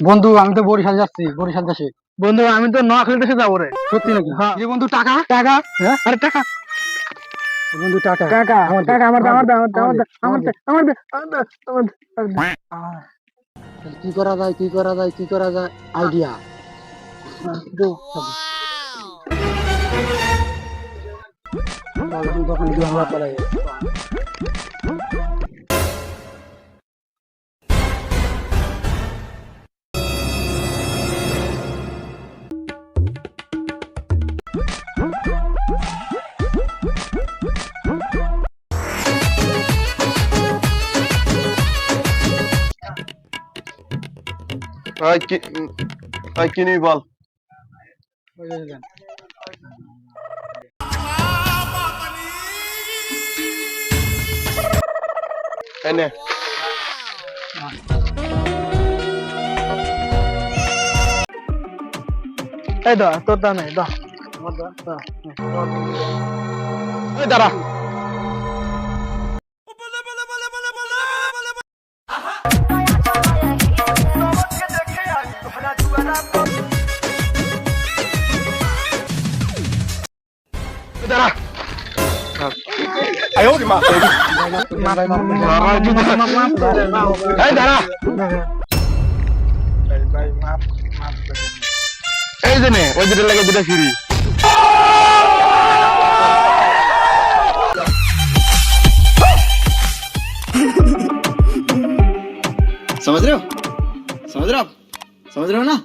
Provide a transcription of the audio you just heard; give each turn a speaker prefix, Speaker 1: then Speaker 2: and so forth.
Speaker 1: বন্ধু আমি তো বরিশাল যাচ্ছি, বরিশাল দেশে।
Speaker 2: বন্ধু আমি তো নোয়াখালী দেশে যাবো রে।
Speaker 1: সত্যি নাকি?
Speaker 2: হ্যাঁ।
Speaker 1: যে বন্ধু টাকা
Speaker 2: টাকা?
Speaker 1: হ্যাঁ
Speaker 2: আরে টাকা
Speaker 1: বন্ধু টাকা
Speaker 2: টাকা
Speaker 1: আমার দে,
Speaker 2: টাকা আমার
Speaker 1: আমার দে,
Speaker 2: আমার
Speaker 1: আমার দে, আমার দে।
Speaker 2: আমার আমার
Speaker 1: তাহলে কি করা যায়, কি করা যায়, কি করা যায়? আইডিয়া দোকানে গিয়ে আমরা পালাই।
Speaker 3: কি নিবি বল। এনে
Speaker 2: এই দা তোর দা নাই দা
Speaker 3: এই দাঁড়া। এই দাঁড়া। আয় ওরে মা। এই দাঁড়া। এই যে নে, ওই দুটো লাগে দুটো ফ্রি।
Speaker 4: समझ रहे हो समझ रहे हो आप समझ रहे हो ना